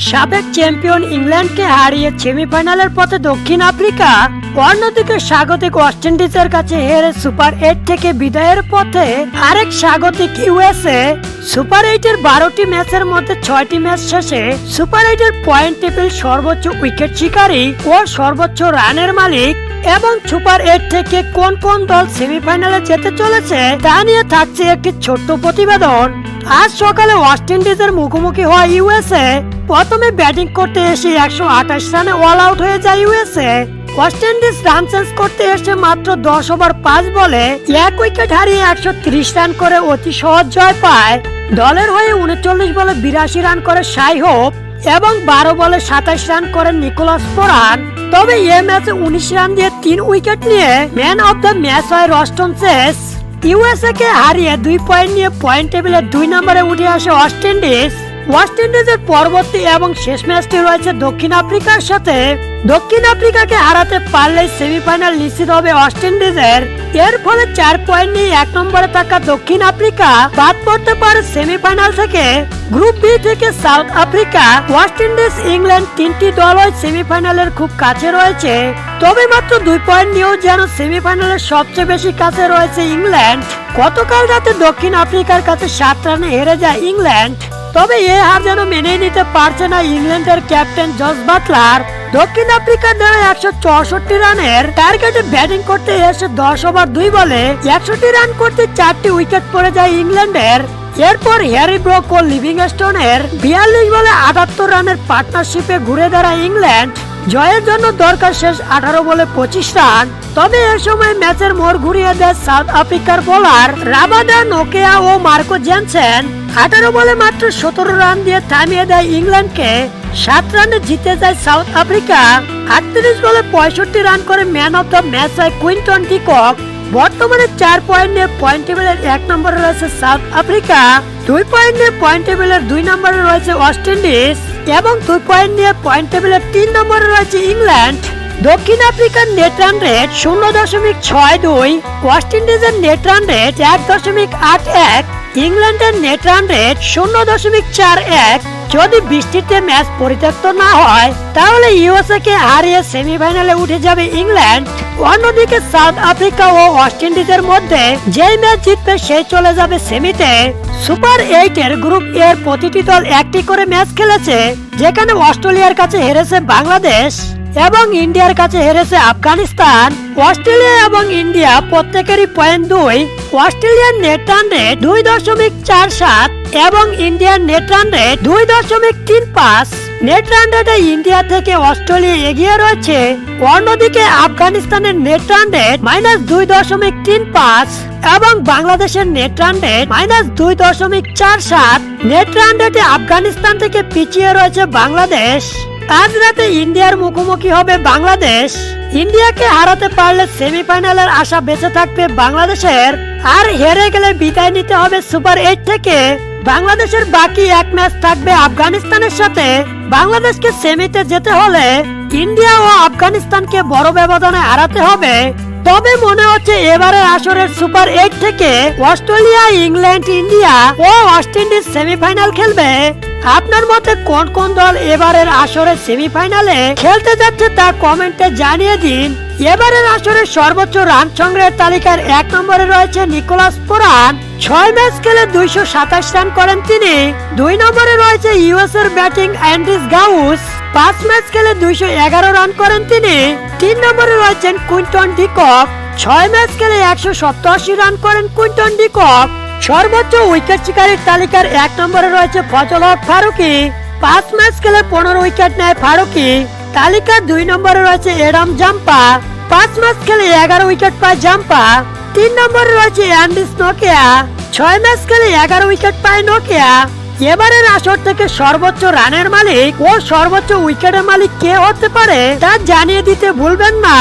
সাবেক চ্যাম্পিয়ন ইংল্যান্ডকে হারিয়ে সেমিফাইনালের পথে দক্ষিণ আফ্রিকা। অন্যদিকে স্বাগতিক ওয়েস্ট ইন্ডিজের কাছে হেরে সুপার 8 থেকে বিদায়ের পথে আরেক স্বাগতিক ইউএসএ। সুপার 8-এর 12টি ম্যাচের মধ্যে 6টি ম্যাচ শেষে সুপার 8-এর পয়েন্ট টেবিল সর্বোচ্চ উইকেট শিকারী ও সর্বোচ্চ রানের মালিক এবং সুপার 8 থেকে কোন কোন দল সেমিফাইনালে যেতে চলেছে তা নিয়ে থাকছে একটি ছোট্ট প্রতিবেদন। আজ সকালে ওয়েস্ট ইন্ডিজের মুখোমুখি হওয়া ইউএসএ প্রথমে ব্যাটিং করতে এসে 128 রানে অল আউট হয়ে যায় USA. West Indies run change করতে এসে মাত্র 10 ওভার 5 বলে 1 উইকেট হারিয়ে 130 রান করে অতি সহজ জয় পায়। দলের হয়ে 39 বলে 82 রান করে শাই হোপ এবং 12 বলে 27 রান করেন নিকোলাস পুরান। তবে এই ম্যাচে 19 রান দিয়ে 3 উইকেট নিয়ে ম্যান অফ দ্য ম্যাচ হয় রস্টন চেস। ইউএসএ কে হারিয়ে 2 পয়েন্ট নিয়ে পয়েন্ট টেবিলে 2 নম্বরে উঠে আসে ওয়েস্ট ইন্ডিজ। ওয়েস্ট ইন্ডিজের পরবর্তী এবং শেষ ম্যাচটি রয়েছে দক্ষিণ আফ্রিকার সাথে। দক্ষিণ আফ্রিকাকে হারাতে পারলেই সেমিফাইনাল নিশ্চিত হবে ওয়েস্ট ইন্ডিজের। এর ফলে 4 পয়েন্ট নিয়ে 1 নম্বরে থাকা দক্ষিণ আফ্রিকা বাদ পড়তে পারে সেমিফাইনাল থেকে। গ্রুপ বি থেকে south Africa, West Indies, England তিনটি দলই সেমিফাইনালের খুব কাছে রয়েছে। তবে মাত্র 2 পয়েন্ট নিয়েও যেন সেমিফাইনালের সবচেয়ে বেশি কাছে রয়েছে ইংল্যান্ড। গতকাল রাতে দক্ষিণ আফ্রিকার কাছে 7 রানে হেরে যায় ইংল্যান্ড। তবে এই হার যেন মেনে নিতে পারছে না ইংল্যান্ডের ক্যাপ্টেন জস বাটলার। দক্ষিণ আফ্রিকার দ্বারা 164 রানের টার্গেটে ব্যাটিং করতে এসে 10 ওভার 2 বলে 61 রান করতে 4টি উইকেট পড়ে যায় ইংল্যান্ডের। এরপর হ্যারি ব্রুক ও লিভিংস্টোনের 42 বলে 78 রানের পার্টনারশিপে ঘুরে দাঁড়ায় ইংল্যান্ড। জয়ের জন্য দরকার শেষ 18 বলে 25 রান। তবে এ সময় ম্যাচের মোড় ঘুরিয়ে দেয় সাউথ আফ্রিকার বোলার রাবাদা নোকেয়া ও মার্কো জেনসেন। 18 বলে মাত্র 17 রান দিয়ে থামিয়ে দেয় ইংল্যান্ডকে। 7 রানে জিতে যায় সাউথ আফ্রিকা। 38 বলে 65 রান করে ম্যান অফ দ্য ম্যাচ হয় কুইন্টন ডি কক। বর্তমানে 4 পয়েন্ট নিয়ে পয়েন্ট টেবিলের 1 নম্বরে রয়েছে সাউথ আফ্রিকা। 2 পয়েন্ট নিয়ে পয়েন্ট টেবিলের 2 নম্বরে রয়েছে ওয়েস্ট ইন্ডিজ এবং 2 পয়েন্ট নিয়ে পয়েন্ট টেবিলের 3 নম্বরে রয়েছে ইংল্যান্ড। দক্ষিণ আফ্রিকার নেট রান রেট 0.62, ওয়েস্ট ইন্ডিজের নেট রান রেট 1.81, ইংল্যান্ডের নেট রান রেট 0.41। যদি বৃষ্টিতে ম্যাচ পরিত্যক্ত না হয় তাহলে ইউএসএ কে হারিয়ে সেমিফাইনালে উঠে যাবে ইংল্যান্ড। অন্যদিকে সাউথ আফ্রিকা ও ওয়েস্ট ইন্ডিজের মধ্যে যেই ম্যাচ জিতবে সেই চলে যাবে সেমিতে। সুপার 8-এর গ্রুপ এর প্রতিটি দল একটি করে ম্যাচ খেলেছে, যেখানে অস্ট্রেলিয়ার কাছে হেরেছে বাংলাদেশ এবং ইন্ডিয়ার কাছে হেরেছে আফগানিস্তান। অস্ট্রেলিয়া এবং ইন্ডিয়া প্রত্যেকেরই পয়েন্ট 2। অস্ট্রেলিয়ার নেট রান রেট 2.47 এবং ইন্ডিয়ার net run rate 2.35। Net run রেটে ইন্ডিয়া থেকে অস্ট্রেলিয়া এগিয়ে রয়েছে। অন্যদিকে আফগানিস্তানের নেট রান রেট -2.35 এবং বাংলাদেশের net run rate -2.47। Net run রেটে আফগানিস্তান থেকে পিছিয়ে রয়েছে বাংলাদেশ। আজ রাতে ইন্ডিয়ার মুখোমুখি হবে বাংলাদেশ। ইন্ডিয়াকে হারাতে পারলে সেমিফাইনালের আশা বেঁচে থাকবে বাংলাদেশের, আর হেরে গেলে বিদায় নিতে হবে সুপার 8 থেকে। বাংলাদেশের বাকি 1 ম্যাচ থাকবে আফগানিস্তানের সাথে। বাংলাদেশকে সেমিতে যেতে হলে ইন্ডিয়া ও আফগানিস্তানকে বড় ব্যবধানে হারাতে হবে। তবে মনে হচ্ছে এবারের আসরের সুপার 8 থেকে অস্ট্রেলিয়া, ইংল্যান্ড, ইন্ডিয়া ও ওয়েস্ট ইন্ডিজ সেমিফাইনাল খেলবে। আপনার মতে কোন কোন দল এবারের আসরের সেমিফাইনালে খেলতে যাচ্ছে তা কমেন্টে জানিয়ে দিন। এবারের আসরের সর্বোচ্চ রান সংগ্রহের তালিকার 1 নম্বরে রয়েছে নিকোলাস পুরান। 6 ম্যাচ খেলে 227 রান করেন তিনি। 2 নম্বরে রয়েছে ইউএস এর ব্যাটিং অ্যান্ড্রিস গাউস। 5 ম্যাচ খেলে 211 রান করেন তিনি। 3 নম্বরে রয়েছেন কুইন্টন ডি কক। 6 ম্যাচ খেলে 187 রান করেন কুইন্টন ডি কক। সর্বোচ্চ উইকেট শিকারীর তালিকার 1 নম্বরে রয়েছে ফজল হক ফারুকী। 5 ম্যাচ খেলে 15 উইকেট নেয় ফারুকী। তালিকার 2 নম্বরে রয়েছে এডাম জাম্পা। 5 ম্যাচ খেলে 11 উইকেট পায় জাম্পা। 3 নম্বরে রয়েছে অ্যান্ড্রিস নোকেয়া। 6 ম্যাচ খেলে 11 উইকেট পায় নোকেয়া। এবারের আসর থেকে সর্বোচ্চ রানের মালিক ও সর্বোচ্চ উইকেটের মালিক কে হতে পারে তা জানিয়ে দিতে ভুলবেন না।